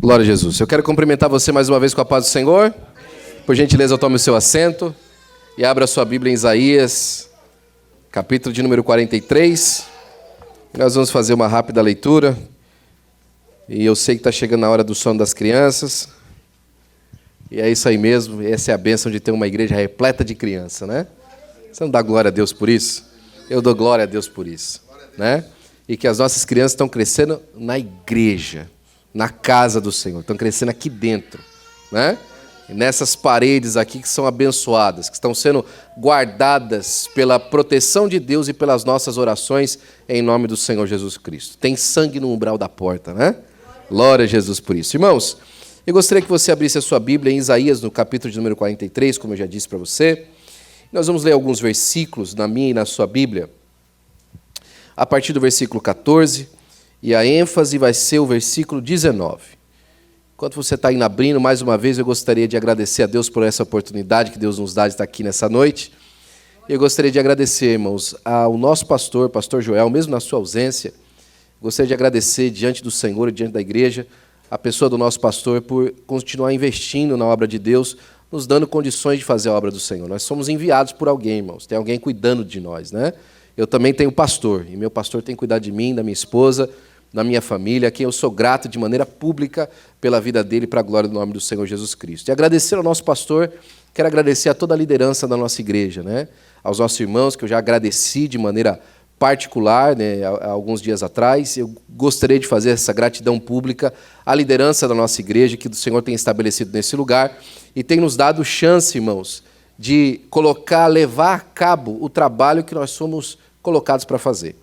Glória a Jesus. Eu quero cumprimentar você mais uma vez com a paz do Senhor. Por gentileza, tome o seu assento e abra a sua Bíblia em Isaías, capítulo de número 43. Nós vamos fazer uma rápida leitura. E eu sei que está chegando a hora do sono das crianças. E é isso aí mesmo. Essa é a bênção de ter uma igreja repleta de criança, né? Você não dá glória a Deus por isso? Eu dou glória a Deus por isso, né? E que as nossas crianças estão crescendo na igreja, na casa do Senhor. Estão crescendo aqui dentro, né? E nessas paredes aqui que são abençoadas, que estão sendo guardadas pela proteção de Deus e pelas nossas orações em nome do Senhor Jesus Cristo. Tem sangue no umbral da porta, né? Glória a Jesus por isso. Irmãos, eu gostaria que você abrisse a sua Bíblia em Isaías, no capítulo de número 43, como eu já disse para você. Nós vamos ler alguns versículos na minha e na sua Bíblia, a partir do versículo 14, e a ênfase vai ser o versículo 19. Enquanto você está indo abrindo, mais uma vez, eu gostaria de agradecer a Deus por essa oportunidade que Deus nos dá de estar aqui nessa noite. Eu gostaria de agradecer, irmãos, ao nosso pastor, pastor Joel, mesmo na sua ausência. Gostaria de agradecer diante do Senhor e diante da igreja, a pessoa do nosso pastor por continuar investindo na obra de Deus, nos dando condições de fazer a obra do Senhor. Nós somos enviados por alguém, irmãos. Tem alguém cuidando de nós, né? Eu também tenho pastor, e meu pastor tem cuidado de mim, da minha esposa, da minha família, a quem eu sou grato de maneira pública pela vida dele, para a glória do nome do Senhor Jesus Cristo. E agradecer ao nosso pastor, quero agradecer a toda a liderança da nossa igreja, né? Aos nossos irmãos, que eu já agradeci de maneira particular, né, há alguns dias atrás. Eu gostaria de fazer essa gratidão pública à liderança da nossa igreja, que o Senhor tem estabelecido nesse lugar, e tem nos dado chance, irmãos, de levar a cabo o trabalho que nós somos colocados para fazer.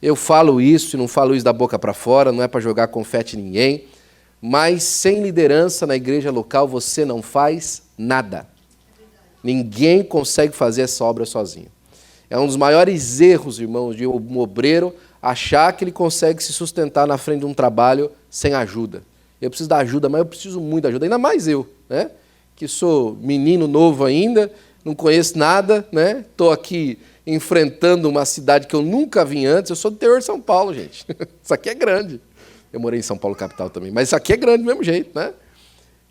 Eu falo isso e não falo isso da boca para fora, não é para jogar confete em ninguém, mas sem liderança na igreja local você não faz nada. Ninguém consegue fazer essa obra sozinho. É um dos maiores erros, irmãos, de um obreiro achar que ele consegue se sustentar na frente de um trabalho sem ajuda. Eu preciso da ajuda, mas eu preciso muito da ajuda, ainda mais eu, né? Que sou menino novo ainda, não conheço nada, né? Estou aqui enfrentando uma cidade que eu nunca vim antes. Eu sou do interior de São Paulo, gente. Isso aqui é grande. Eu morei em São Paulo, capital também, mas isso aqui é grande do mesmo jeito, né?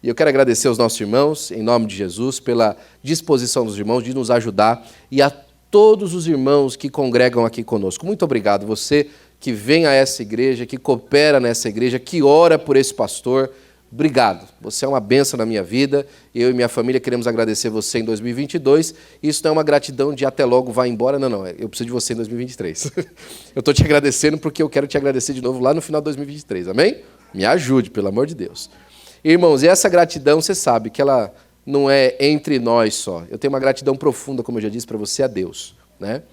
E eu quero agradecer aos nossos irmãos, em nome de Jesus, pela disposição dos irmãos de nos ajudar, e a todos os irmãos que congregam aqui conosco. Muito obrigado. Você que vem a essa igreja, que coopera nessa igreja, que ora por esse pastor. Obrigado, você é uma bênção na minha vida, eu e minha família queremos agradecer você em 2022, isso não é uma gratidão de até logo, vai embora, não, eu preciso de você em 2023. Eu estou te agradecendo porque eu quero te agradecer de novo lá no final de 2023, amém? Me ajude, pelo amor de Deus. Irmãos, e essa gratidão, você sabe que ela não é entre nós só, eu tenho uma gratidão profunda, como eu já disse para você, a Deus, né?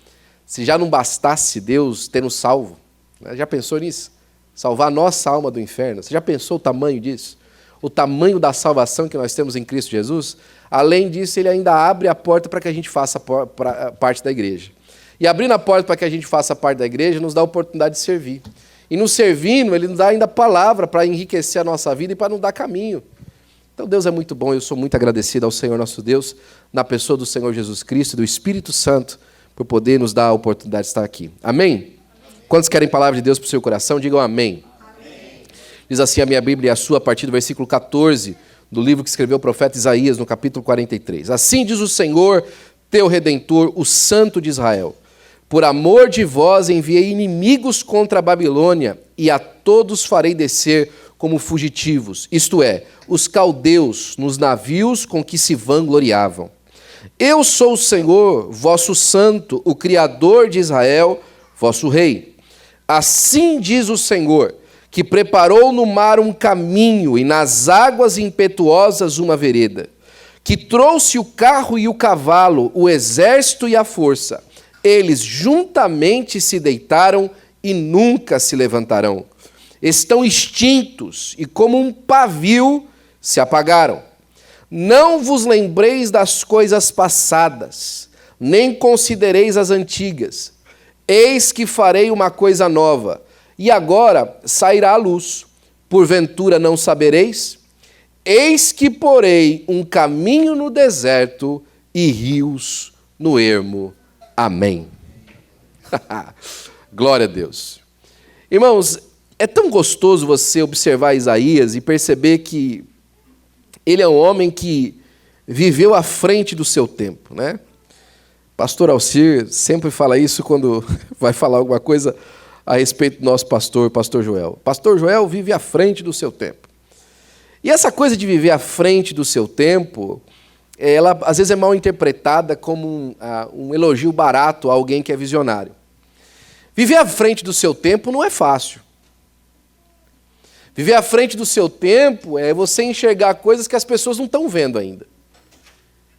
Se já não bastasse Deus ter nos salvo, né? Já pensou nisso? Salvar a nossa alma do inferno, você já pensou o tamanho disso? O tamanho da salvação que nós temos em Cristo Jesus? Além disso, ele ainda abre a porta para que a gente faça parte da igreja. E abrindo a porta para que a gente faça parte da igreja, nos dá a oportunidade de servir. E nos servindo, ele nos dá ainda palavra para enriquecer a nossa vida e para nos dar caminho. Então Deus é muito bom, eu sou muito agradecido ao Senhor nosso Deus, na pessoa do Senhor Jesus Cristo e do Espírito Santo, por poder nos dar a oportunidade de estar aqui. Amém? Quantos querem palavra de Deus para o seu coração? Digam amém. Diz assim a minha Bíblia e a sua, a partir do versículo 14, do livro que escreveu o profeta Isaías, no capítulo 43. Assim diz o Senhor, teu Redentor, o Santo de Israel. Por amor de vós enviei inimigos contra a Babilônia, e a todos farei descer como fugitivos, isto é, os caldeus, nos navios com que se vangloriavam. Eu sou o Senhor, vosso Santo, o Criador de Israel, vosso Rei. Assim diz o Senhor, que preparou no mar um caminho e nas águas impetuosas uma vereda, que trouxe o carro e o cavalo, o exército e a força. Eles juntamente se deitaram e nunca se levantarão. Estão extintos e como um pavio se apagaram. Não vos lembreis das coisas passadas, nem considereis as antigas. Eis que farei uma coisa nova, e agora sairá a luz. Porventura não sabereis? Eis que porei um caminho no deserto e rios no ermo. Amém. Glória a Deus. Irmãos, É tão gostoso você observar Isaías e perceber que ele é um homem que viveu à frente do seu tempo, né? Pastor Alcir sempre fala isso quando vai falar alguma coisa a respeito do nosso pastor, Pastor Joel. Pastor Joel vive à frente do seu tempo. E essa coisa de viver à frente do seu tempo, ela às vezes é mal interpretada como um elogio barato a alguém que é visionário. Viver à frente do seu tempo não é fácil. Viver à frente do seu tempo é você enxergar coisas que as pessoas não estão vendo ainda.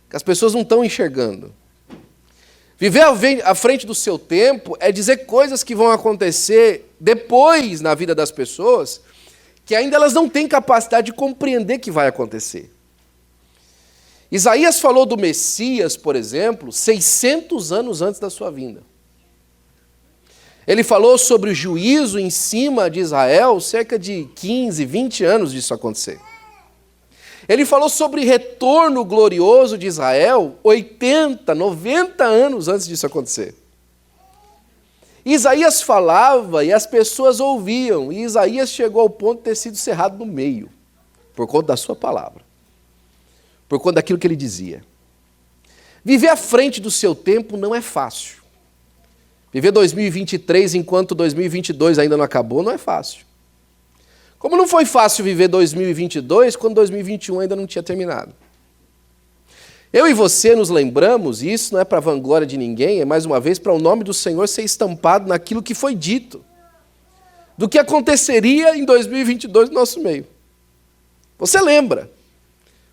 Que as pessoas não estão enxergando. Viver à frente do seu tempo é dizer coisas que vão acontecer depois na vida das pessoas que ainda elas não têm capacidade de compreender que vai acontecer. Isaías falou do Messias, por exemplo, 600 anos antes da sua vinda. Ele falou sobre o juízo em cima de Israel cerca de 15, 20 anos disso acontecer. Ele falou sobre retorno glorioso de Israel 80, 90 anos antes disso acontecer. Isaías falava e as pessoas ouviam, e Isaías chegou ao ponto de ter sido cerrado no meio, por conta da sua palavra, por conta daquilo que ele dizia. Viver à frente do seu tempo não é fácil. Viver 2023 enquanto 2022 ainda não acabou não é fácil. Como não foi fácil viver 2022 quando 2021 ainda não tinha terminado. Eu e você nos lembramos, e isso não é para vanglória de ninguém, é mais uma vez para o nome do Senhor ser estampado naquilo que foi dito, do que aconteceria em 2022 no nosso meio. Você lembra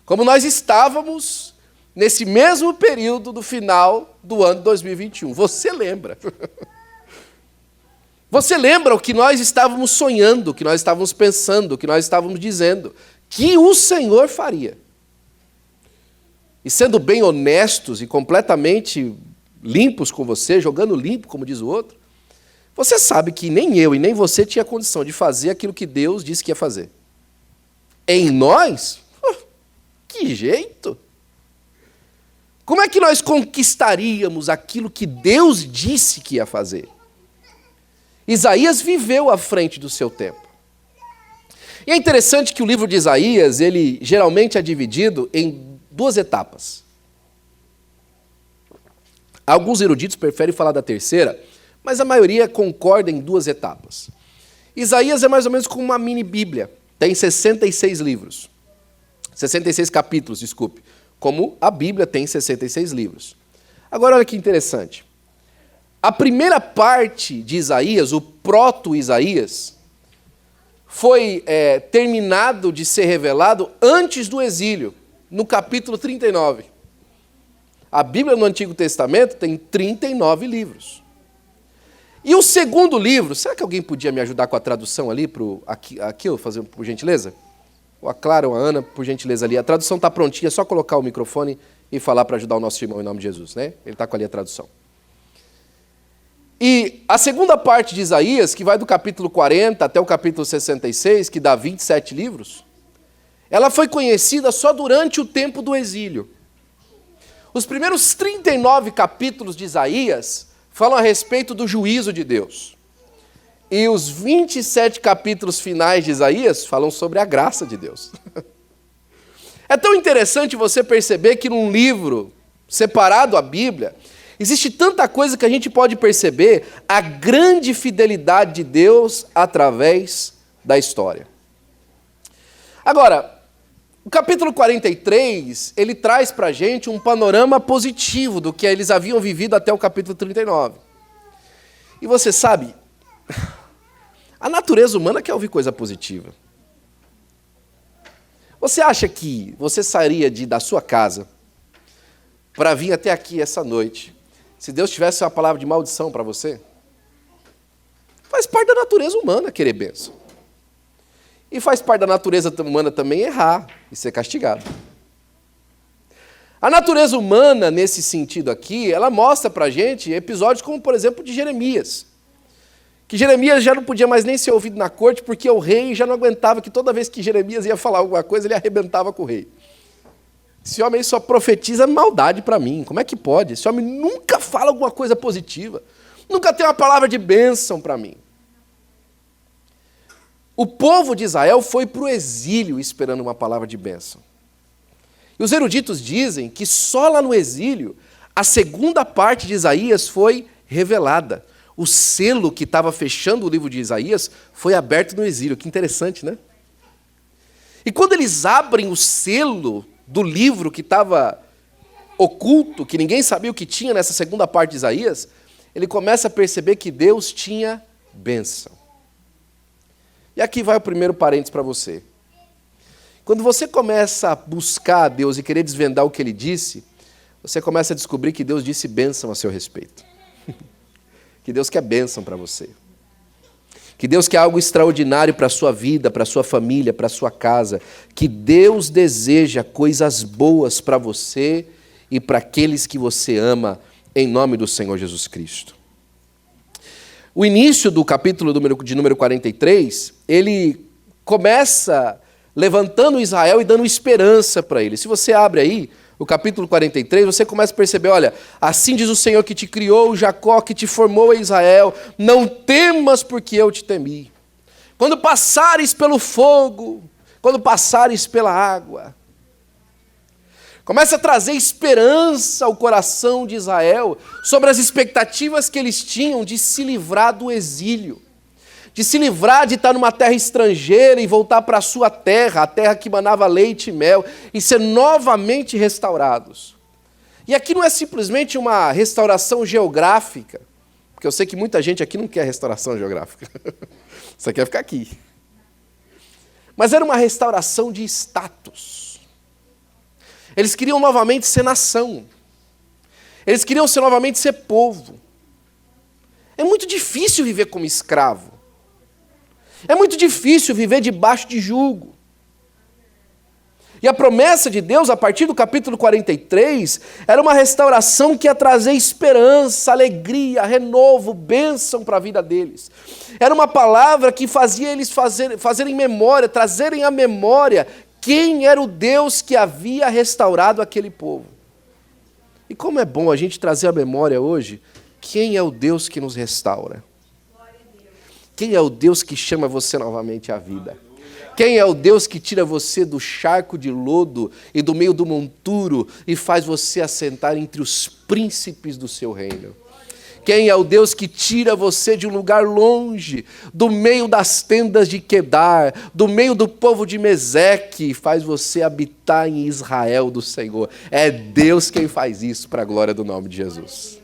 como nós estávamos nesse mesmo período do final do ano 2021. Você lembra. Você lembra o que nós estávamos sonhando, o que nós estávamos pensando, o que nós estávamos dizendo, que o Senhor faria. E sendo bem honestos e completamente limpos com você, jogando limpo, como diz o outro, você sabe que nem eu e nem você tinha condição de fazer aquilo que Deus disse que ia fazer. Em nós? Que jeito! Como é que nós conquistaríamos aquilo que Deus disse que ia fazer? Isaías viveu à frente do seu tempo. E é interessante que o livro de Isaías, ele geralmente é dividido em duas etapas. Alguns eruditos preferem falar da terceira, mas a maioria concorda em duas etapas. Isaías é mais ou menos como uma mini Bíblia, tem 66 livros. 66 capítulos, desculpe. Como a Bíblia tem 66 livros. Agora, olha que interessante. A primeira parte de Isaías, o proto-Isaías, foi terminado de ser revelado antes do exílio, no capítulo 39. A Bíblia no Antigo Testamento tem 39 livros. E o segundo livro, será que alguém podia me ajudar com a tradução ali, aqui eu fazer por gentileza? Ou a Clara ou a Ana, por gentileza ali. A tradução está prontinha, é só colocar o microfone e falar para ajudar o nosso irmão em nome de Jesus, né? Ele está com ali a tradução. E a segunda parte de Isaías, que vai do capítulo 40 até o capítulo 66, que dá 27 livros, ela foi conhecida só durante o tempo do exílio. Os primeiros 39 capítulos de Isaías falam a respeito do juízo de Deus. E os 27 capítulos finais de Isaías falam sobre a graça de Deus. É tão interessante você perceber que num livro separado à Bíblia, existe tanta coisa que a gente pode perceber a grande fidelidade de Deus através da história. Agora, o capítulo 43, ele traz para a gente um panorama positivo do que eles haviam vivido até o capítulo 39. E você sabe, a natureza humana quer ouvir coisa positiva. Você acha que você sairia da sua casa para vir até aqui essa noite, se Deus tivesse uma palavra de maldição para você? Faz parte da natureza humana querer bênção. E faz parte da natureza humana também errar e ser castigado. A natureza humana, nesse sentido aqui, ela mostra para a gente episódios como, por exemplo, de Jeremias. Que Jeremias já não podia mais nem ser ouvido na corte, porque o rei já não aguentava que toda vez que Jeremias ia falar alguma coisa, ele arrebentava com o rei. Esse homem só profetiza maldade para mim. Como é que pode? Esse homem nunca fala alguma coisa positiva. Nunca tem uma palavra de bênção para mim. O povo de Israel foi para o exílio esperando uma palavra de bênção. E os eruditos dizem que só lá no exílio a segunda parte de Isaías foi revelada. O selo que estava fechando o livro de Isaías foi aberto no exílio. Que interessante, né? E quando eles abrem o selo do livro que estava oculto, que ninguém sabia o que tinha nessa segunda parte de Isaías, ele começa a perceber que Deus tinha bênção. E aqui vai o primeiro parênteses para você. Quando você começa a buscar a Deus e querer desvendar o que Ele disse, você começa a descobrir que Deus disse bênção a seu respeito. Que Deus quer bênção para você. Que Deus quer algo extraordinário para a sua vida, para a sua família, para a sua casa. Que Deus deseja coisas boas para você e para aqueles que você ama, em nome do Senhor Jesus Cristo. O início do capítulo de número 43, ele começa levantando Israel e dando esperança para ele. Se você abre aí o capítulo 43, você começa a perceber, olha, assim diz o Senhor que te criou, Jacó, que te formou em Israel, não temas porque eu te temi. Quando passares pelo fogo, quando passares pela água. Começa a trazer esperança ao coração de Israel sobre as expectativas que eles tinham de se livrar do exílio, de se livrar de estar numa terra estrangeira e voltar para a sua terra, a terra que manava leite e mel, e ser novamente restaurados. E aqui não é simplesmente uma restauração geográfica, porque eu sei que muita gente aqui não quer restauração geográfica, só quer ficar aqui. Mas era uma restauração de status. Eles queriam novamente ser nação. Eles queriam novamente ser povo. É muito difícil viver como escravo. É muito difícil viver debaixo de jugo. E a promessa de Deus, a partir do capítulo 43, era uma restauração que ia trazer esperança, alegria, renovo, bênção para a vida deles. Era uma palavra que fazia eles fazerem memória, trazerem à memória quem era o Deus que havia restaurado aquele povo. E como é bom a gente trazer à memória hoje quem é o Deus que nos restaura. Quem é o Deus que chama você novamente à vida. Quem é o Deus que tira você do charco de lodo e do meio do monturo e faz você assentar entre os príncipes do seu reino. Quem é o Deus que tira você de um lugar longe, do meio das tendas de Quedar, do meio do povo de Meseque, e faz você habitar em Israel do Senhor. É Deus quem faz isso para a glória do nome de Jesus.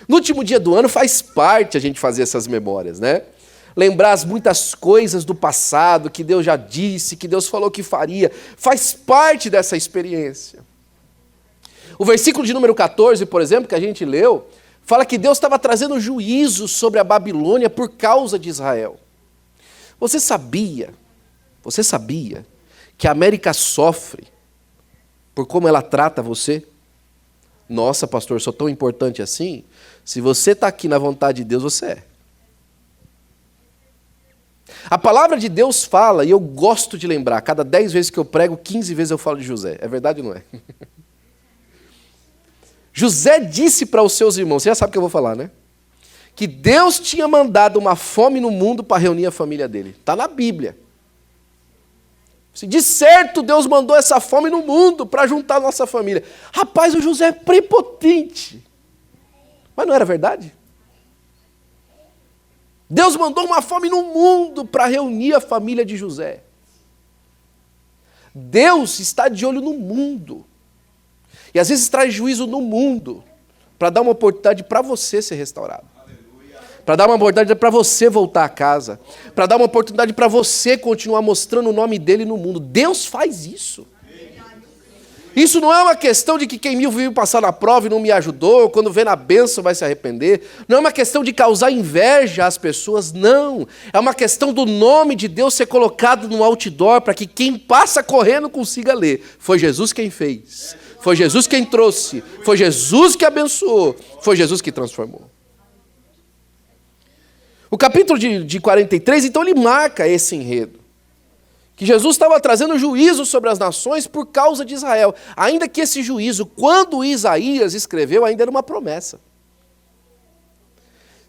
No último dia do ano faz parte a gente fazer essas memórias, né? Lembrar as muitas coisas do passado que Deus já disse, que Deus falou que faria, faz parte dessa experiência. O versículo de número 14, por exemplo, que a gente leu, fala que Deus estava trazendo juízo sobre a Babilônia por causa de Israel. Você sabia que a América sofre por como ela trata você? Nossa, pastor, eu sou tão importante assim? Se você está aqui na vontade de Deus, você é. A palavra de Deus fala, e eu gosto de lembrar, cada 10 vezes que eu prego, 15 vezes eu falo de José. É verdade ou não é? José disse para os seus irmãos, você já sabe o que eu vou falar, né? Que Deus tinha mandado uma fome no mundo para reunir a família dele. Está na Bíblia. De certo, Deus mandou essa fome no mundo para juntar a nossa família. Rapaz, o José é prepotente. Mas não era verdade? Deus mandou uma fome no mundo para reunir a família de José. Deus está de olho no mundo. E às vezes traz juízo no mundo para dar uma oportunidade para você ser restaurado. Para dar uma oportunidade para você voltar a casa. Para dar uma oportunidade para você continuar mostrando o nome dele no mundo. Deus faz isso. Isso não é uma questão de que quem me viu passar na prova e não me ajudou, quando vê na bênção vai se arrepender. Não é uma questão de causar inveja às pessoas, não. É uma questão do nome de Deus ser colocado no outdoor para que quem passa correndo consiga ler. Foi Jesus quem fez. Foi Jesus quem trouxe. Foi Jesus que abençoou. Foi Jesus que transformou. O capítulo de 43, então, ele marca esse enredo. Que Jesus estava trazendo juízo sobre as nações por causa de Israel. Ainda que esse juízo, quando Isaías escreveu, ainda era uma promessa.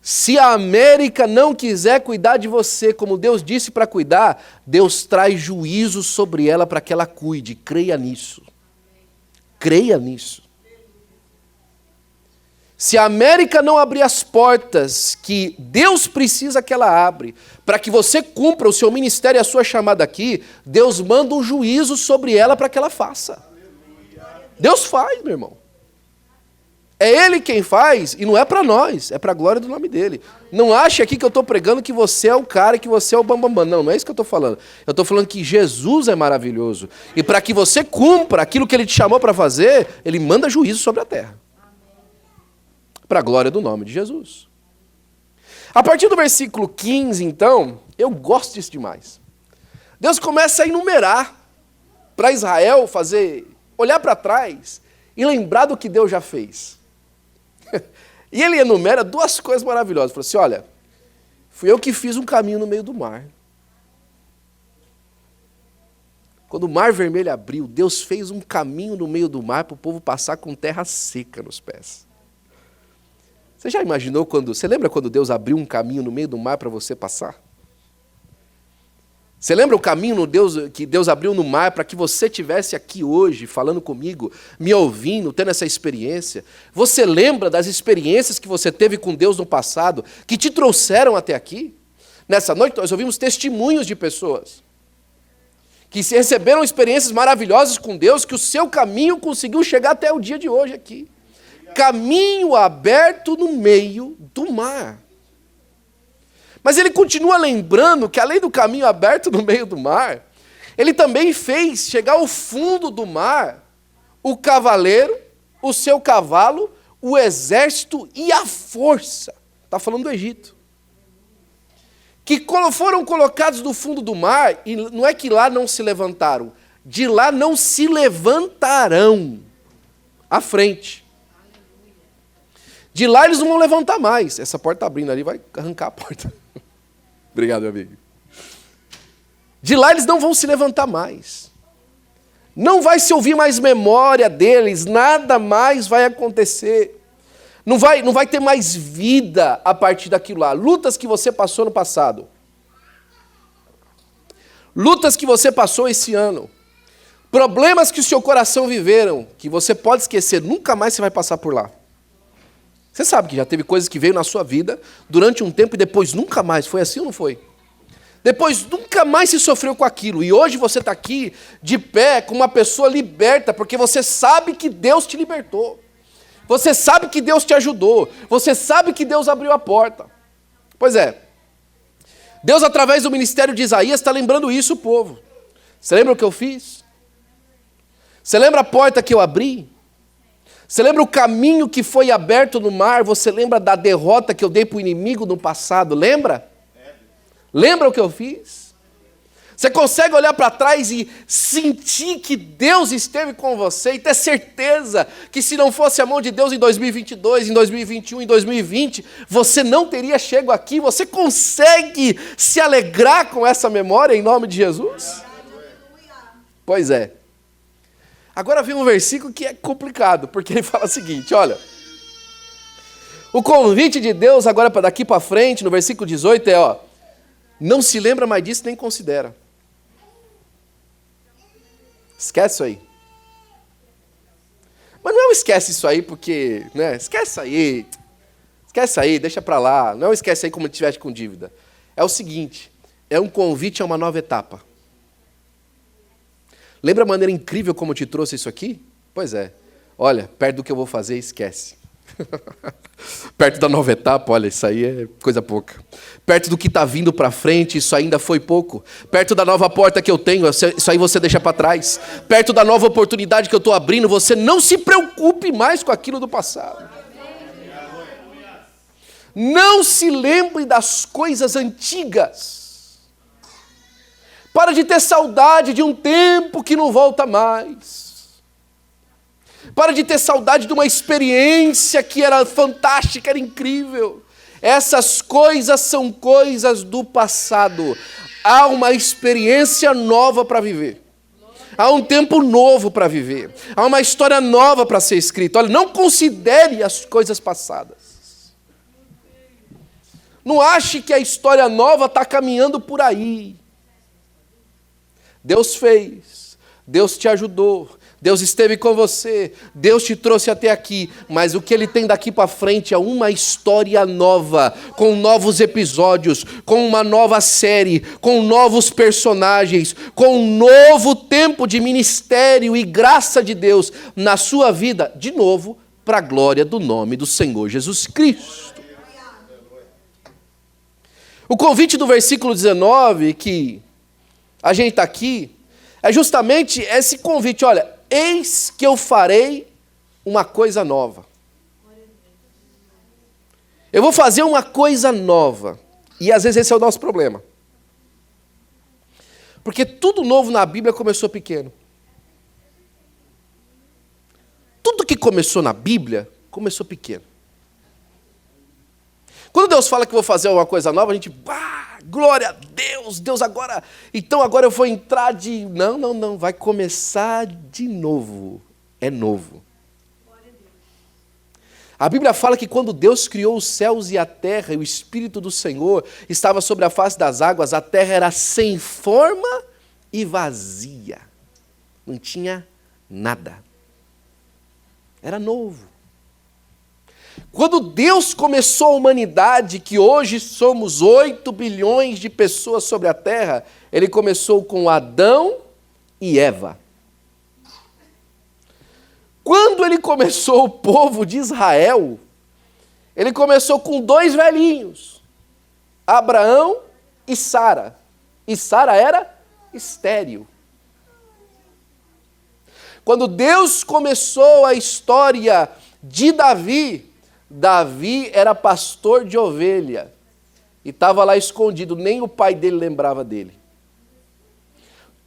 Se a América não quiser cuidar de você como Deus disse para cuidar, Deus traz juízo sobre ela para que ela cuide. Creia nisso. Creia nisso. Se a América não abrir as portas que Deus precisa que ela abra, para que você cumpra o seu ministério e a sua chamada aqui, Deus manda um juízo sobre ela para que ela faça. Deus faz, meu irmão. É Ele quem faz, e não é para nós, é para a glória do nome dEle. Não ache aqui que eu estou pregando que você é o cara, que você é o bambambam. Não, não é isso que eu estou falando. Eu estou falando que Jesus é maravilhoso. E para que você cumpra aquilo que Ele te chamou para fazer, Ele manda juízo sobre a terra. Para a glória do nome de Jesus. A partir do versículo 15, então, eu gosto disso demais. Deus começa a enumerar para Israel olhar para trás e lembrar do que Deus já fez. E ele enumera duas coisas maravilhosas. Ele falou assim, olha, fui eu que fiz um caminho no meio do mar. Quando o mar vermelho abriu, Deus fez um caminho no meio do mar para o povo passar com terra seca nos pés. Você já imaginou você lembra quando Deus abriu um caminho no meio do mar para você passar? Você lembra o caminho que Deus abriu no mar para que você estivesse aqui hoje, falando comigo, me ouvindo, tendo essa experiência? Você lembra das experiências que você teve com Deus no passado, que te trouxeram até aqui? Nessa noite nós ouvimos testemunhos de pessoas que receberam experiências maravilhosas com Deus, que o seu caminho conseguiu chegar até o dia de hoje aqui. Caminho aberto no meio do mar. Mas ele continua lembrando que, além do caminho aberto no meio do mar, ele também fez chegar ao fundo do mar o cavaleiro, o seu cavalo, o exército e a força. Está falando do Egito. Que foram colocados no fundo do mar, e não é que lá não se levantaram, de lá não se levantarão à frente. De lá eles não vão levantar mais. Essa porta está abrindo ali, vai arrancar a porta. Obrigado, meu amigo. De lá eles não vão se levantar mais. Não vai se ouvir mais memória deles, nada mais vai acontecer. Não vai ter mais vida a partir daquilo lá. Lutas que você passou no passado. Lutas que você passou esse ano. Problemas que o seu coração viveram, que você pode esquecer, nunca mais você vai passar por lá. Você sabe que já teve coisas que veio na sua vida durante um tempo e depois nunca mais. Foi assim ou não foi? Depois nunca mais se sofreu com aquilo. E hoje você está aqui de pé com uma pessoa liberta, porque você sabe que Deus te libertou. Você sabe que Deus te ajudou. Você sabe que Deus abriu a porta. Pois é. Deus, através do ministério de Isaías, está lembrando isso o povo. Você lembra o que eu fiz? Você lembra a porta que eu abri? Você lembra o caminho que foi aberto no mar? Você lembra da derrota que eu dei para o inimigo no passado? Lembra? Lembra o que eu fiz? Você consegue olhar para trás e sentir que Deus esteve com você e ter certeza que se não fosse a mão de Deus em 2022, em 2021, em 2020, você não teria chegado aqui? Você consegue se alegrar com essa memória em nome de Jesus? Pois é. Agora vem um versículo que é complicado, porque ele fala o seguinte, olha, o convite de Deus agora para daqui para frente, no versículo 18 é, não se lembra mais disso nem considera. Esquece isso aí. Mas não esquece isso aí porque, né, esquece aí, deixa para lá, não esquece aí como se estivesse com dívida. É o seguinte, é um convite a uma nova etapa. Lembra a maneira incrível como eu te trouxe isso aqui? Pois é. Olha, perto do que eu vou fazer, esquece. Perto da nova etapa, olha, isso aí é coisa pouca. Perto do que está vindo para frente, isso ainda foi pouco. Perto da nova porta que eu tenho, isso aí você deixa para trás. Perto da nova oportunidade que eu estou abrindo, você não se preocupe mais com aquilo do passado. Não se lembre das coisas antigas. Para de ter saudade de um tempo que não volta mais. Para de ter saudade de uma experiência que era fantástica, era incrível. Essas coisas são coisas do passado. Há uma experiência nova para viver. Há um tempo novo para viver. Há uma história nova para ser escrita. Olha, não considere as coisas passadas. Não ache que a história nova está caminhando por aí. Deus fez, Deus te ajudou, Deus esteve com você, Deus te trouxe até aqui, mas o que Ele tem daqui para frente é uma história nova, com novos episódios, com uma nova série, com novos personagens, com um novo tempo de ministério e graça de Deus na sua vida, de novo, para a glória do nome do Senhor Jesus Cristo. O convite do versículo 19, que a gente está aqui, é justamente esse convite, olha, eis que eu farei uma coisa nova. Eu vou fazer uma coisa nova. E às vezes esse é o nosso problema. Porque tudo novo na Bíblia começou pequeno. Tudo que começou na Bíblia, começou pequeno. Quando Deus fala que vou fazer uma coisa nova, a gente, glória a Deus, Deus agora, então agora eu vou entrar de... Não, vai começar de novo, é novo. A Bíblia fala que quando Deus criou os céus e a terra, e o Espírito do Senhor estava sobre a face das águas, a terra era sem forma e vazia, não tinha nada, era novo. Quando Deus começou a humanidade, que hoje somos 8 bilhões de pessoas sobre a terra, Ele começou com Adão e Eva. Quando Ele começou o povo de Israel, Ele começou com 2 velhinhos, Abraão e Sara. E Sara era estéril. Quando Deus começou a história de Davi era pastor de ovelha e estava lá escondido, nem o pai dele lembrava dele.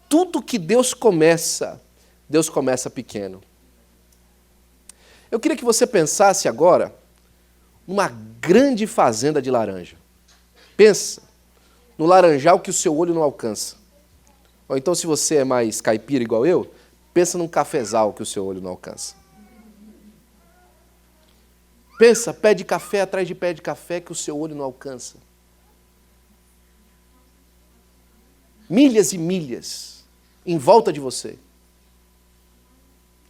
Tudo que Deus começa pequeno. Eu queria que você pensasse agora numa grande fazenda de laranja. Pensa no laranjal que o seu olho não alcança. Ou então, se você é mais caipira igual eu, pensa num cafezal que o seu olho não alcança. Pensa, pé de café atrás de pé de café que o seu olho não alcança. Milhas e milhas em volta de você.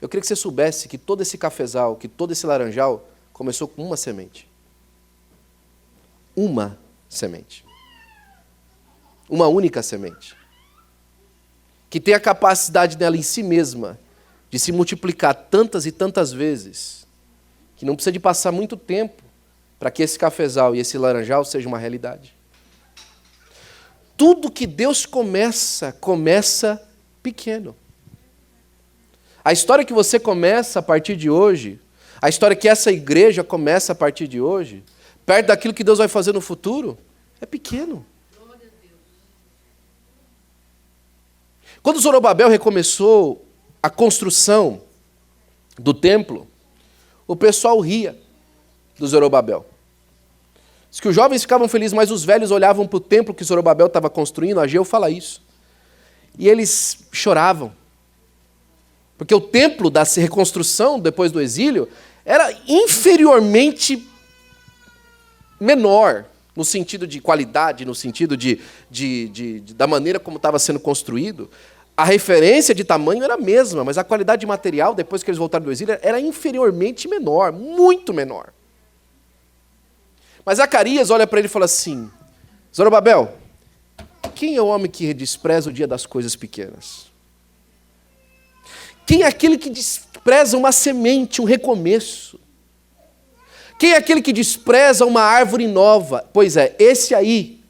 Eu queria que você soubesse que todo esse cafezal, que todo esse laranjal, começou com uma semente. Uma semente. Uma única semente. Que tem a capacidade dela em si mesma de se multiplicar tantas e tantas vezes, que não precisa de passar muito tempo para que esse cafezal e esse laranjal seja uma realidade. Tudo que Deus começa pequeno. A história que você começa a partir de hoje, a história que essa igreja começa a partir de hoje, perto daquilo que Deus vai fazer no futuro, é pequeno. Quando Zorobabel recomeçou a construção do templo, o pessoal ria do Zorobabel. Diz que os jovens ficavam felizes, mas os velhos olhavam para o templo que Zorobabel estava construindo, Ageu fala isso, e eles choravam. Porque o templo da reconstrução, depois do exílio, era inferiormente menor, no sentido de qualidade, no sentido da maneira como estava sendo construído. A referência de tamanho era a mesma, mas a qualidade de material, depois que eles voltaram do exílio, era inferiormente menor, muito menor. Mas Zacarias olha para ele e fala assim, Zorobabel, quem é o homem que despreza o dia das coisas pequenas? Quem é aquele que despreza uma semente, um recomeço? Quem é aquele que despreza uma árvore nova? Pois é, esse aí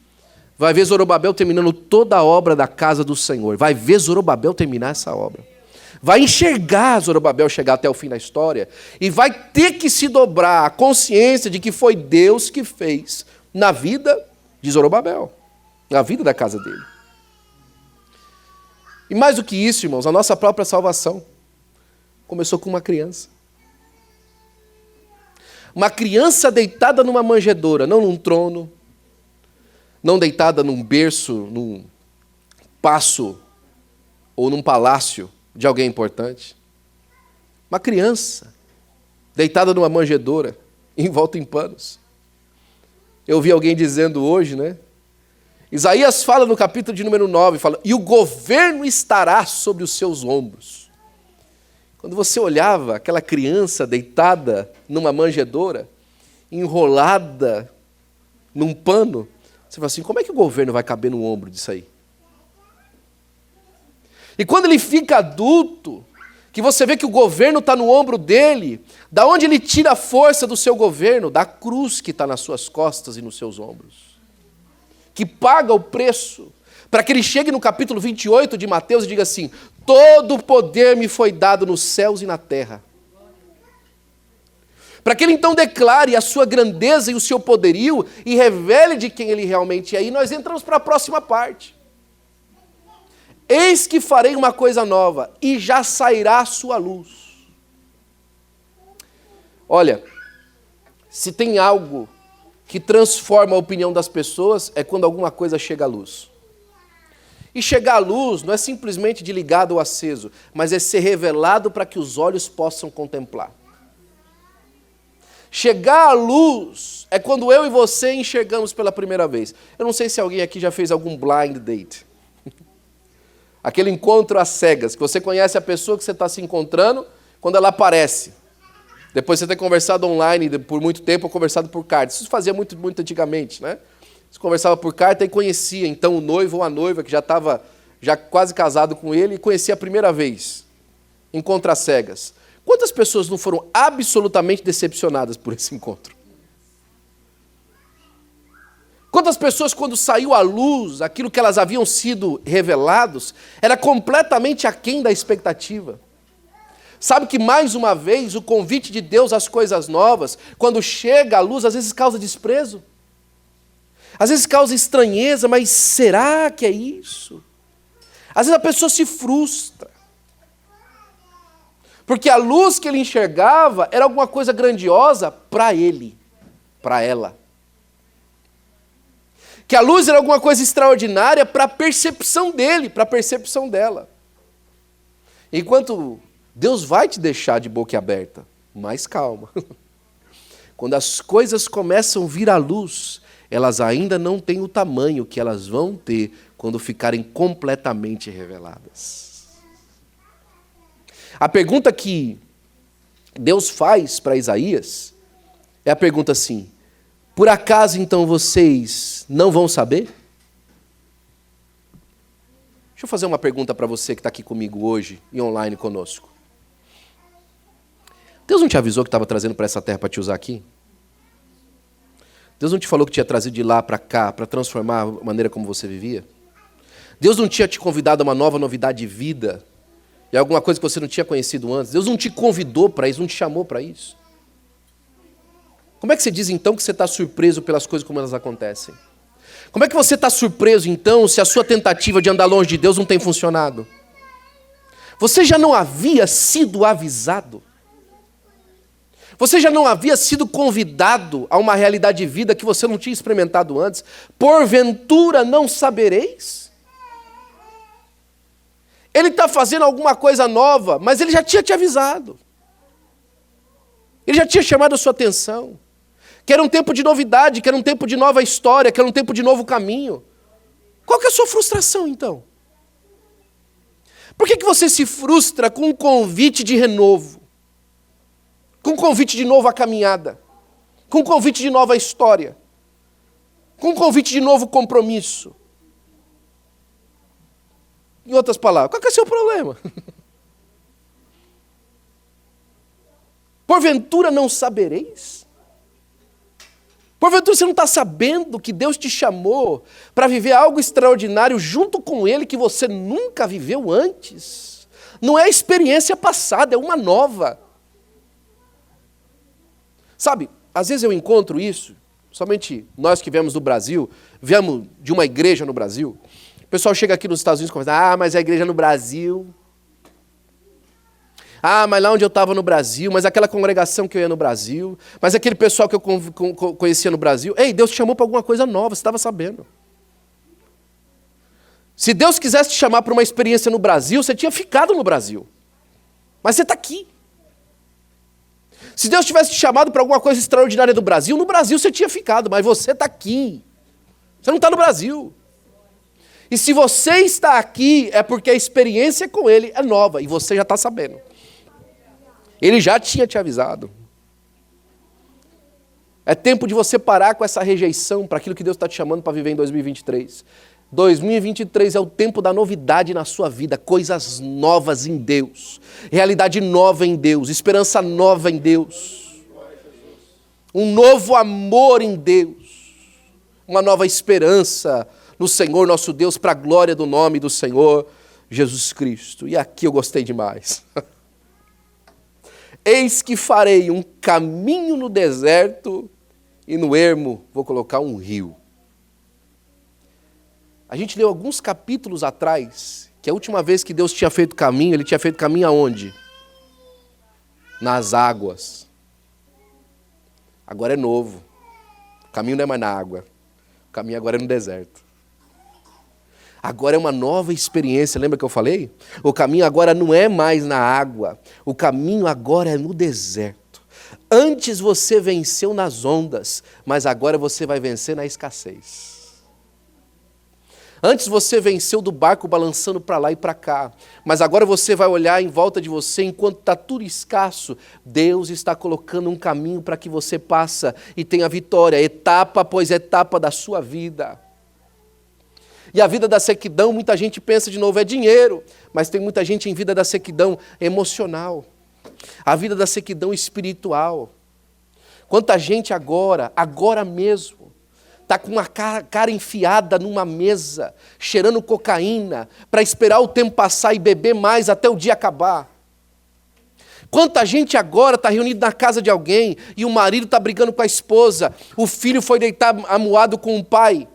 vai ver Zorobabel terminando toda a obra da casa do Senhor. Vai ver Zorobabel terminar essa obra. Vai enxergar Zorobabel chegar até o fim da história e vai ter que se dobrar a consciência de que foi Deus que fez na vida de Zorobabel, na vida da casa dele. E mais do que isso, irmãos, a nossa própria salvação começou com uma criança. Uma criança deitada numa manjedoura, não num trono, não deitada num berço, num paço ou num palácio de alguém importante. Uma criança deitada numa manjedoura, envolta em panos. Eu vi alguém dizendo hoje, né? Isaías fala no capítulo de número 9, fala, e o governo estará sobre os seus ombros. Quando você olhava aquela criança deitada numa manjedoura, enrolada num pano, você fala assim, como é que o governo vai caber no ombro disso aí? E quando ele fica adulto, que você vê que o governo está no ombro dele, da onde ele tira a força do seu governo? Da cruz que está nas suas costas e nos seus ombros. Que paga o preço, para que ele chegue no capítulo 28 de Mateus e diga assim, todo o poder me foi dado nos céus e na terra. Para que ele então declare a sua grandeza e o seu poderio e revele de quem ele realmente é. E nós entramos para a próxima parte. Eis que farei uma coisa nova, e já sairá a sua luz. Olha, se tem algo que transforma a opinião das pessoas, é quando alguma coisa chega à luz. E chegar à luz não é simplesmente de ligado ou aceso, mas é ser revelado para que os olhos possam contemplar. Chegar à luz é quando eu e você enxergamos pela primeira vez. Eu não sei se alguém aqui já fez algum blind date. Aquele encontro às cegas, que você conhece a pessoa que você está se encontrando quando ela aparece. Depois você ter conversado online por muito tempo ou conversado por carta. Isso fazia muito antigamente, né? Você conversava por carta e conhecia então o noivo ou a noiva que já estava quase casado com ele e conhecia a primeira vez. Encontro às cegas. Quantas pessoas não foram absolutamente decepcionadas por esse encontro? Quantas pessoas, quando saiu à luz aquilo que elas haviam sido revelados, era completamente aquém da expectativa. Sabe que, mais uma vez, o convite de Deus às coisas novas, quando chega à luz, às vezes causa desprezo. Às vezes causa estranheza, mas será que é isso? Às vezes a pessoa se frustra. Porque a luz que ele enxergava era alguma coisa grandiosa para ele, para ela. Que a luz era alguma coisa extraordinária para a percepção dele, para a percepção dela. Enquanto Deus vai te deixar de boca aberta, mas calma. Quando as coisas começam a vir à luz, elas ainda não têm o tamanho que elas vão ter quando ficarem completamente reveladas. A pergunta que Deus faz para Isaías é a pergunta assim, por acaso então vocês não vão saber? Deixa eu fazer uma pergunta para você que está aqui comigo hoje e online conosco. Deus não te avisou que estava trazendo para essa terra para te usar aqui? Deus não te falou que tinha trazido de lá para cá para transformar a maneira como você vivia? Deus não tinha te convidado a uma nova novidade de vida e alguma coisa que você não tinha conhecido antes? Deus não te convidou para isso, não te chamou para isso? Como é que você diz então que você está surpreso pelas coisas como elas acontecem? Como é que você está surpreso então se a sua tentativa de andar longe de Deus não tem funcionado? Você já não havia sido avisado? Você já não havia sido convidado a uma realidade de vida que você não tinha experimentado antes? Porventura não sabereis? Ele está fazendo alguma coisa nova, mas ele já tinha te avisado. Ele já tinha chamado a sua atenção. Que era um tempo de novidade, que era um tempo de nova história, que era um tempo de novo caminho. Qual que é a sua frustração, então? Por que você se frustra com um convite de renovo? Com um convite de nova caminhada? Com um convite de nova história? Com um convite de novo compromisso? Em outras palavras, qual que é o seu problema? Porventura não sabereis? Porventura você não está sabendo que Deus te chamou para viver algo extraordinário junto com Ele que você nunca viveu antes? Não é experiência passada, é uma nova. Sabe, às vezes eu encontro isso, somente nós que viemos do Brasil, viemos de uma igreja no Brasil, o pessoal chega aqui nos Estados Unidos e começa, mas a igreja no Brasil... mas lá onde eu estava no Brasil, mas aquela congregação que eu ia no Brasil, mas aquele pessoal que eu conhecia no Brasil. Ei, Deus te chamou para alguma coisa nova, você estava sabendo. Se Deus quisesse te chamar para uma experiência no Brasil, você tinha ficado no Brasil. Mas você está aqui. Se Deus tivesse te chamado para alguma coisa extraordinária do Brasil, no Brasil você tinha ficado, mas você está aqui. Você não está no Brasil. E se você está aqui, é porque a experiência com Ele é nova, e você já está sabendo. Ele já tinha te avisado. É tempo de você parar com essa rejeição para aquilo que Deus está te chamando para viver em 2023. 2023 é o tempo da novidade na sua vida, coisas novas em Deus, realidade nova em Deus, esperança nova em Deus, um novo amor em Deus, uma nova esperança no Senhor nosso Deus, para a glória do nome do Senhor Jesus Cristo. E aqui eu gostei demais. Eis que farei um caminho no deserto e no ermo vou colocar um rio. A gente leu alguns capítulos atrás que a última vez que Deus tinha feito caminho, Ele tinha feito caminho aonde? Nas águas. Agora é novo. O caminho não é mais na água. O caminho agora é no deserto. Agora é uma nova experiência, lembra que eu falei? O caminho agora não é mais na água. O caminho agora é no deserto. Antes você venceu nas ondas, mas agora você vai vencer na escassez. Antes você venceu do barco balançando para lá e para cá, mas agora você vai olhar em volta de você, enquanto está tudo escasso, Deus está colocando um caminho para que você passe e tenha vitória, etapa após etapa da sua vida. E a vida da sequidão, muita gente pensa de novo, é dinheiro, mas tem muita gente em vida da sequidão emocional, a vida da sequidão espiritual. Quanta gente agora mesmo, está com uma cara enfiada numa mesa, cheirando cocaína, para esperar o tempo passar e beber mais até o dia acabar. Quanta gente agora está reunida na casa de alguém e o marido está brigando com a esposa, o filho foi deitar amuado com o pai.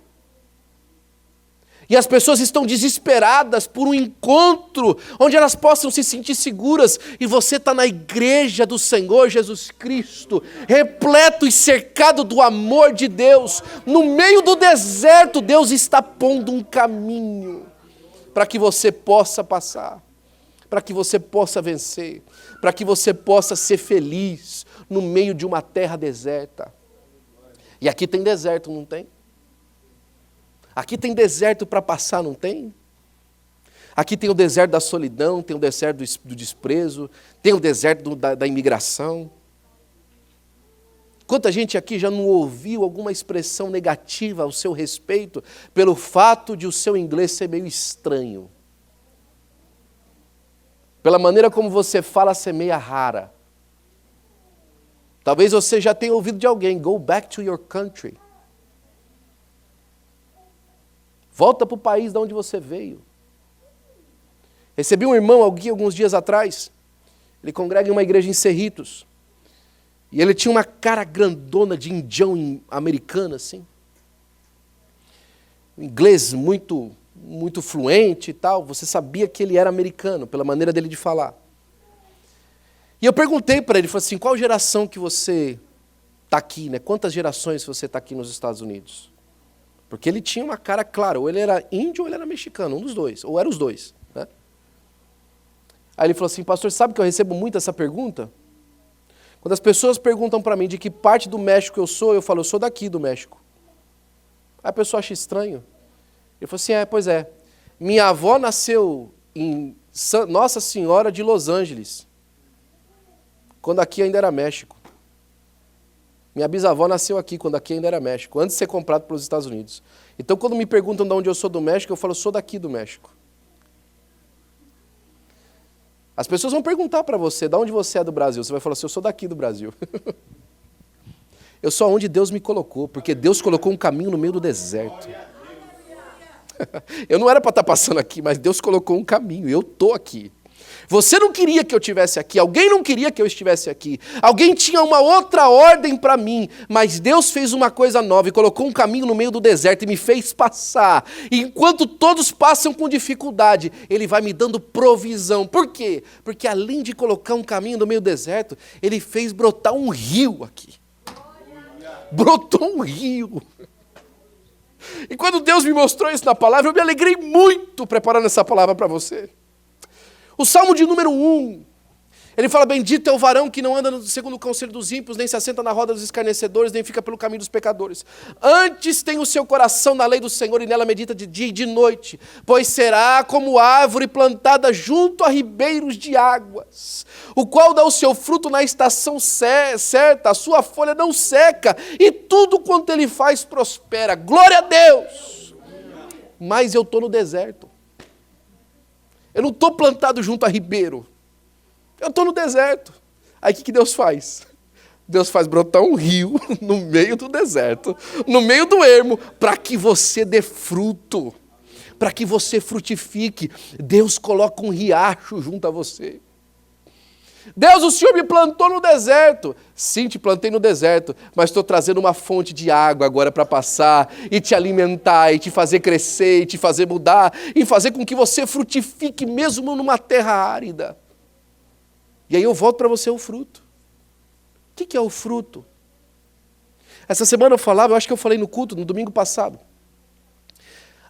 E as pessoas estão desesperadas por um encontro onde elas possam se sentir seguras. E você está na igreja do Senhor Jesus Cristo, repleto e cercado do amor de Deus. No meio do deserto, Deus está pondo um caminho para que você possa passar, para que você possa vencer, para que você possa ser feliz no meio de uma terra deserta. E aqui tem deserto, não tem? Aqui tem deserto para passar, não tem? Aqui tem o deserto da solidão, tem o deserto do desprezo, tem o deserto da imigração. Quanta gente aqui já não ouviu alguma expressão negativa ao seu respeito pelo fato de o seu inglês ser meio estranho? Pela maneira como você fala ser meia rara. Talvez você já tenha ouvido de alguém, go back to your country. Volta para o país de onde você veio. Recebi um irmão aqui alguns dias atrás. Ele congrega em uma igreja em Cerritos. E ele tinha uma cara grandona de indião americano, assim. Inglês muito fluente e tal. Você sabia que ele era americano, pela maneira dele de falar. E eu perguntei para ele, falei assim, qual geração que você está aqui, né? Quantas gerações você está aqui nos Estados Unidos? Porque ele tinha uma cara clara, ou ele era índio ou ele era mexicano, um dos dois, ou eram os dois. Né? Aí ele falou assim, pastor, sabe que eu recebo muito essa pergunta? Quando as pessoas perguntam para mim de que parte do México eu sou, eu falo, eu sou daqui do México. Aí a pessoa acha estranho. Ele falou assim, pois é, minha avó nasceu em Nossa Senhora de Los Angeles, quando aqui ainda era México. Minha bisavó nasceu aqui, quando aqui ainda era México, antes de ser comprado pelos Estados Unidos. Então, quando me perguntam de onde eu sou do México, eu falo, eu sou daqui do México. As pessoas vão perguntar para você, de onde você é do Brasil? Você vai falar assim, eu sou daqui do Brasil. Eu sou onde Deus me colocou, porque Deus colocou um caminho no meio do deserto. Eu não era para estar passando aqui, mas Deus colocou um caminho, e eu estou aqui. Você não queria que eu estivesse aqui, alguém não queria que eu estivesse aqui, alguém tinha uma outra ordem para mim, mas Deus fez uma coisa nova e colocou um caminho no meio do deserto e me fez passar. E enquanto todos passam com dificuldade, Ele vai me dando provisão. Por quê? Porque além de colocar um caminho no meio do deserto, Ele fez brotar um rio aqui. Brotou um rio. E quando Deus me mostrou isso na palavra, eu me alegrei muito preparando essa palavra para você. O Salmo de número 1 Ele fala, bendito é o varão que não anda segundo o conselho dos ímpios, nem se assenta na roda dos escarnecedores, nem fica pelo caminho dos pecadores. Antes tem o seu coração na lei do Senhor e nela medita de dia e de noite, pois será como árvore plantada junto a ribeiros de águas, o qual dá o seu fruto na estação certa, a sua folha não seca, e tudo quanto ele faz prospera. Glória a Deus! Mas eu estou no deserto. Eu não estou plantado junto a ribeiro. Eu estou no deserto. Aí o que Deus faz? Deus faz brotar um rio no meio do deserto, no meio do ermo, para que você dê fruto, para que você frutifique. Deus coloca um riacho junto a você. Deus, o Senhor me plantou no deserto. Sim, te plantei no deserto, mas estou trazendo uma fonte de água agora para passar e te alimentar, e te fazer crescer, e te fazer mudar, e fazer com que você frutifique mesmo numa terra árida. E aí eu volto para você o fruto. O que é o fruto? Essa semana eu acho que eu falei no culto, no domingo passado.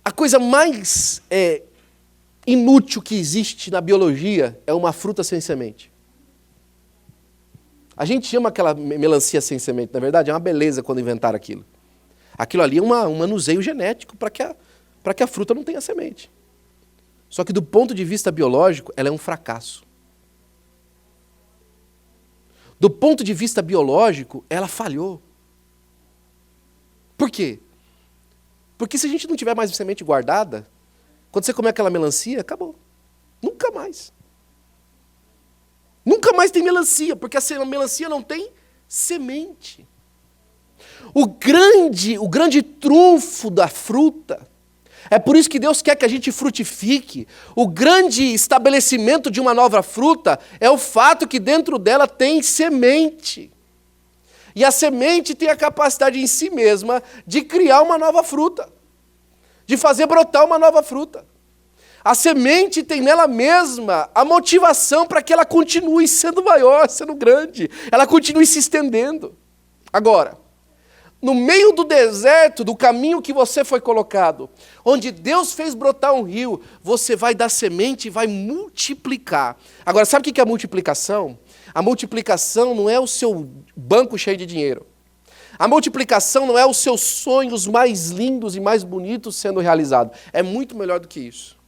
A coisa mais inútil que existe na biologia é uma fruta sem semente. A gente chama aquela melancia sem semente, na verdade, é uma beleza quando inventaram aquilo. Aquilo ali é um manuseio genético para que a fruta não tenha semente. Só que do ponto de vista biológico, ela é um fracasso. Do ponto de vista biológico, ela falhou. Por quê? Porque se a gente não tiver mais semente guardada, quando você comer aquela melancia, acabou. Nunca mais. Nunca mais tem melancia, porque a melancia não tem semente. O grande trunfo da fruta, é por isso que Deus quer que a gente frutifique. O grande estabelecimento de uma nova fruta é o fato que dentro dela tem semente. E a semente tem a capacidade em si mesma de criar uma nova fruta, de fazer brotar uma nova fruta. A semente tem nela mesma a motivação para que ela continue sendo maior, sendo grande, ela continue se estendendo. Agora, no meio do deserto, do caminho que você foi colocado, onde Deus fez brotar um rio, você vai dar semente e vai multiplicar. Agora, sabe o que é a multiplicação? A multiplicação não é o seu banco cheio de dinheiro. A multiplicação não é os seus sonhos mais lindos e mais bonitos sendo realizados. É muito melhor do que isso.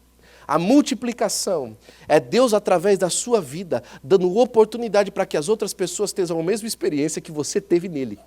A multiplicação é Deus, através da sua vida, dando oportunidade para que as outras pessoas tenham a mesma experiência que você teve nele.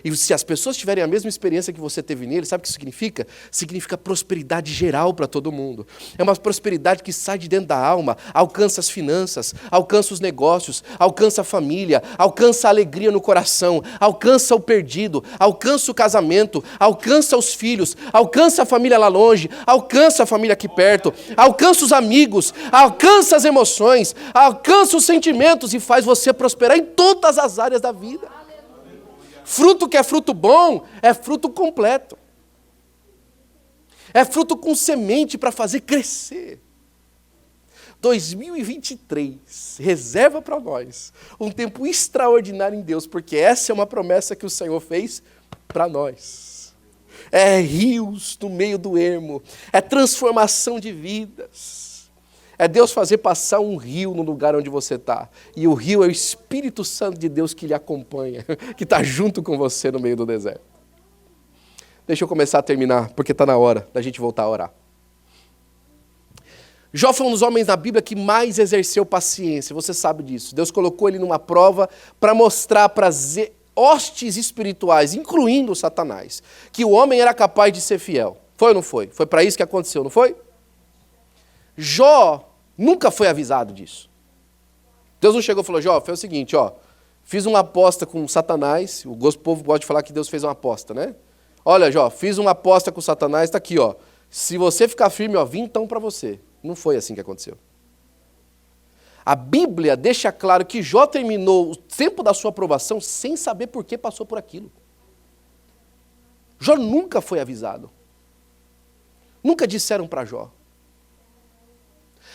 E se as pessoas tiverem a mesma experiência que você teve nele, sabe o que significa? Significa prosperidade geral para todo mundo. É uma prosperidade que sai de dentro da alma, alcança as finanças, alcança os negócios, alcança a família, alcança a alegria no coração, alcança o perdido, alcança o casamento, alcança os filhos, alcança a família lá longe, alcança a família aqui perto, alcança os amigos, alcança as emoções, alcança os sentimentos e faz você prosperar em todas as áreas da vida. Fruto que é fruto bom, é fruto completo. É fruto com semente para fazer crescer. 2023, reserva para nós um tempo extraordinário em Deus, porque essa é uma promessa que o Senhor fez para nós. É rios no meio do ermo, é transformação de vidas. É Deus fazer passar um rio no lugar onde você está. E o rio é o Espírito Santo de Deus que lhe acompanha, que está junto com você no meio do deserto. Deixa eu começar a terminar, porque está na hora da gente voltar a orar. Jó foi um dos homens na Bíblia que mais exerceu paciência, você sabe disso. Deus colocou ele numa prova para mostrar para as hostes espirituais, incluindo Satanás, que o homem era capaz de ser fiel. Foi ou não foi? Foi para isso que aconteceu, não foi? Jó nunca foi avisado disso. Deus não chegou e falou, Jó, foi o seguinte, fiz uma aposta com Satanás, o povo gosta de falar que Deus fez uma aposta, né? Olha, Jó, fiz uma aposta com Satanás, está aqui, se você ficar firme, vintão para você. Não foi assim que aconteceu. A Bíblia deixa claro que Jó terminou o tempo da sua aprovação sem saber por que passou por aquilo. Jó nunca foi avisado. Nunca disseram para Jó.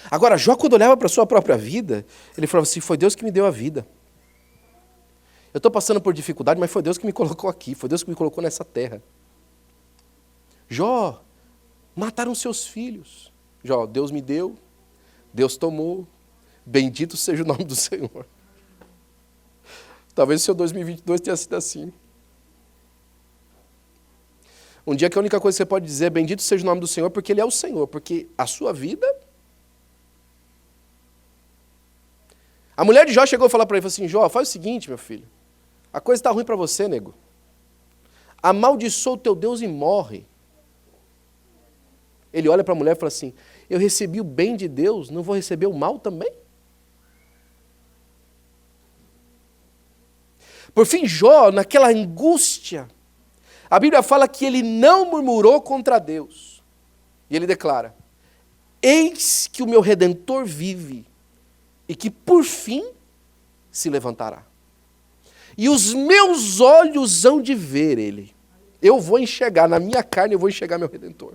Agora, Jó, quando olhava para a sua própria vida, ele falava assim, foi Deus que me deu a vida. Eu estou passando por dificuldade, mas foi Deus que me colocou aqui, foi Deus que me colocou nessa terra. Jó, mataram seus filhos. Jó, Deus me deu, Deus tomou, Bendito seja o nome do Senhor. Talvez o seu 2022 tenha sido assim. Um dia que a única coisa que você pode dizer é bendito seja o nome do Senhor, porque Ele é o Senhor, porque a sua vida... A mulher de Jó chegou e falou para ele, assim, Jó, faz o seguinte, meu filho, a coisa está ruim para você, nego. Amaldiçoa o teu Deus e morre. Ele olha para a mulher e fala assim, eu recebi o bem de Deus, não vou receber o mal também? Por fim, Jó, naquela angústia, a Bíblia fala que ele não murmurou contra Deus. E ele declara, eis que o meu Redentor vive, e que por fim se levantará. E os meus olhos hão de ver ele. Eu vou enxergar, na minha carne eu vou enxergar meu Redentor.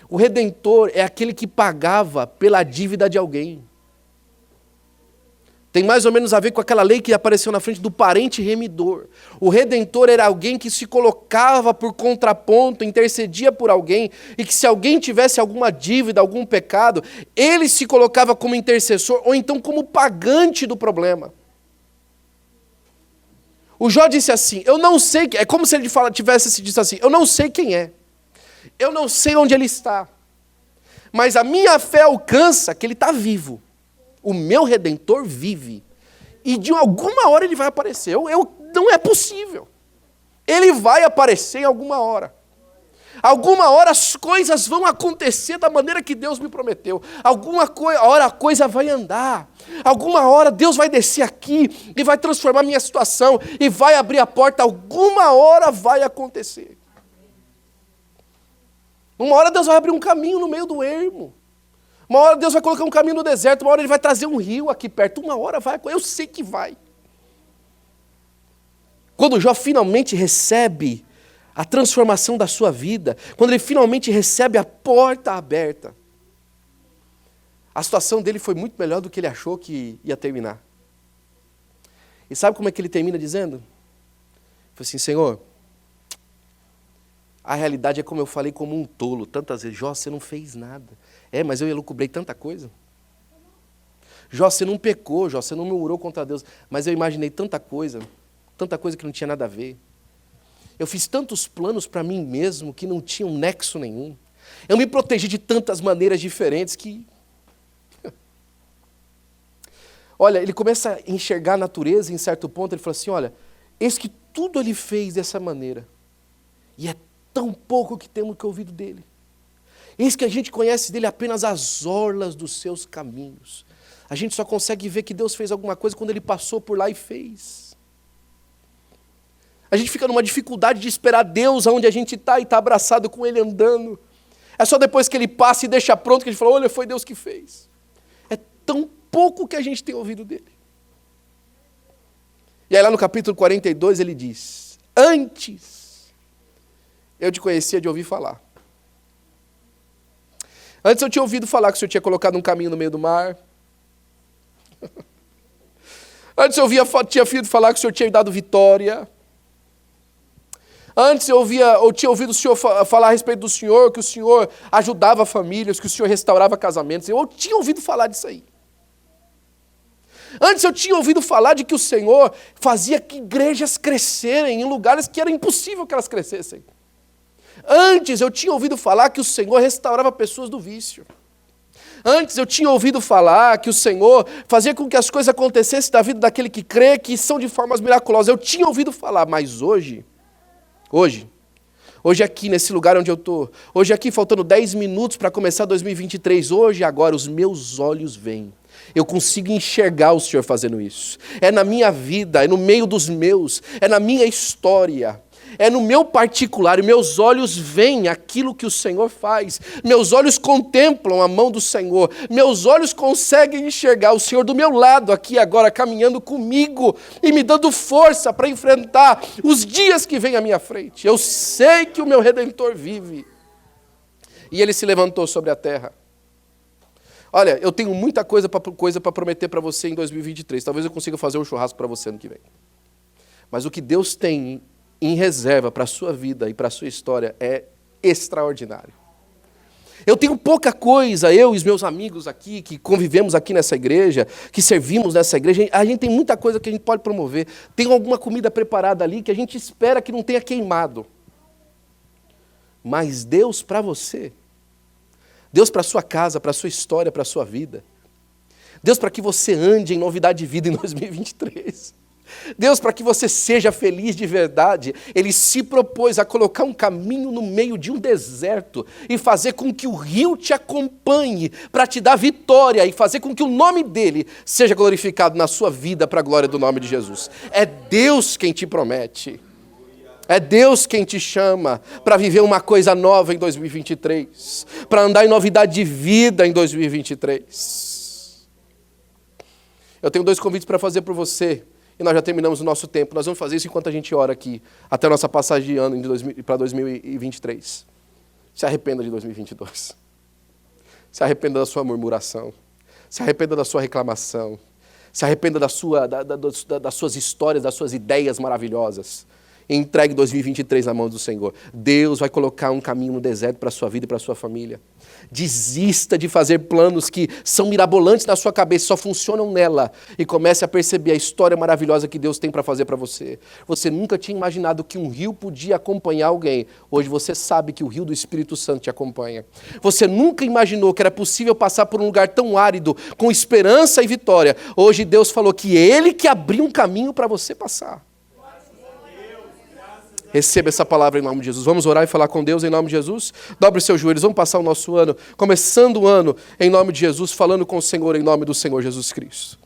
O Redentor é aquele que pagava pela dívida de alguém. Tem mais ou menos a ver com aquela lei que apareceu na frente do parente remidor. O Redentor era alguém que se colocava por contraponto, intercedia por alguém, e que se alguém tivesse alguma dívida, algum pecado, ele se colocava como intercessor, ou então como pagante do problema. O Jó disse assim, eu não sei, é como se ele tivesse se dito assim, eu não sei quem é, eu não sei onde ele está, mas a minha fé alcança que ele está vivo. O meu Redentor vive. E de alguma hora ele vai aparecer. Não é possível. Ele vai aparecer em alguma hora. Alguma hora as coisas vão acontecer da maneira que Deus me prometeu. Alguma hora a coisa vai andar. Alguma hora Deus vai descer aqui e vai transformar a minha situação e vai abrir a porta. Alguma hora vai acontecer. Uma hora Deus vai abrir um caminho no meio do ermo. Uma hora Deus vai colocar um caminho no deserto, uma hora Ele vai trazer um rio aqui perto, uma hora vai, eu sei que vai. Quando Jó finalmente recebe a transformação da sua vida, quando ele finalmente recebe a porta aberta, a situação dele foi muito melhor do que ele achou que ia terminar. E sabe como é que ele termina dizendo? Ele falou assim, Senhor, a realidade é como eu falei como um tolo, tantas vezes, Jó, você não fez nada. Mas eu elucubrei tanta coisa. Jó, você não pecou, Jó, você não murmurou contra Deus, mas eu imaginei tanta coisa que não tinha nada a ver. Eu fiz tantos planos para mim mesmo que não tinham nexo nenhum. Eu me protegi de tantas maneiras diferentes que... Olha, ele começa a enxergar a natureza e em certo ponto ele fala assim, olha, eis que tudo ele fez dessa maneira. E é tão pouco que temos que ouvir dele. Eis que a gente conhece dele apenas as orlas dos seus caminhos. A gente só consegue ver que Deus fez alguma coisa quando ele passou por lá e fez. A gente fica numa dificuldade de esperar Deus aonde a gente está e está abraçado com ele andando. É só depois que ele passa e deixa pronto que a gente fala, olha, foi Deus que fez. É tão pouco que a gente tem ouvido dele. E aí lá no capítulo 42 ele diz, antes eu te conhecia de ouvir falar. Antes eu tinha ouvido falar que o Senhor tinha colocado um caminho no meio do mar. Antes eu tinha ouvido falar que o Senhor tinha dado vitória. Antes eu tinha ouvido o Senhor falar a respeito do Senhor, que o Senhor ajudava famílias, que o Senhor restaurava casamentos. Eu tinha ouvido falar disso aí. Antes eu tinha ouvido falar de que o Senhor fazia que igrejas crescerem em lugares que era impossível que elas crescessem. Antes eu tinha ouvido falar que o Senhor restaurava pessoas do vício. Antes eu tinha ouvido falar que o Senhor fazia com que as coisas acontecessem da vida daquele que crê, que são de formas miraculosas. Eu tinha ouvido falar, mas hoje aqui nesse lugar onde eu estou, hoje aqui faltando 10 minutos para começar 2023, hoje agora os meus olhos veem. Eu consigo enxergar o Senhor fazendo isso. É na minha vida, é no meio dos meus, é na minha história. É no meu particular, e meus olhos veem aquilo que o Senhor faz. Meus olhos contemplam a mão do Senhor. Meus olhos conseguem enxergar o Senhor do meu lado, aqui agora, caminhando comigo e me dando força para enfrentar os dias que vêm à minha frente. Eu sei que o meu Redentor vive. E Ele se levantou sobre a terra. Olha, eu tenho muita coisa para prometer para você em 2023. Talvez eu consiga fazer um churrasco para você ano que vem. Mas o que Deus tem em reserva para a sua vida e para a sua história é extraordinário. Eu tenho pouca coisa, eu e os meus amigos aqui, que convivemos aqui nessa igreja, que servimos nessa igreja, a gente tem muita coisa que a gente pode promover. Tem alguma comida preparada ali que a gente espera que não tenha queimado. Mas Deus para você, Deus para a sua casa, para a sua história, para a sua vida. Deus para que você ande em novidade de vida em 2023. Deus, para que você seja feliz de verdade, Ele se propôs a colocar um caminho no meio de um deserto e fazer com que o rio te acompanhe para te dar vitória e fazer com que o nome dEle seja glorificado na sua vida para a glória do nome de Jesus. É Deus quem te promete. É Deus quem te chama para viver uma coisa nova em 2023, para andar em novidade de vida em 2023. Eu tenho 2 convites para fazer para você. E nós já terminamos o nosso tempo. Nós vamos fazer isso enquanto a gente ora aqui, até a nossa passagem de ano para 2023. Se arrependa de 2022. Se arrependa da sua murmuração. Se arrependa da sua reclamação. Se arrependa das suas histórias, das suas ideias maravilhosas. E entregue 2023 na mão do Senhor. Deus vai colocar um caminho no deserto para a sua vida e para a sua família. Desista de fazer planos que são mirabolantes na sua cabeça, só funcionam nela. E comece a perceber a história maravilhosa que Deus tem para fazer para você. Você nunca tinha imaginado que um rio podia acompanhar alguém. Hoje você sabe que o rio do Espírito Santo te acompanha. Você nunca imaginou que era possível passar por um lugar tão árido, com esperança e vitória. Hoje Deus falou que Ele que abriu um caminho para você passar. Receba essa palavra em nome de Jesus. Vamos orar e falar com Deus em nome de Jesus? Dobre os seus joelhos, vamos passar o nosso ano, começando o ano em nome de Jesus, falando com o Senhor em nome do Senhor Jesus Cristo.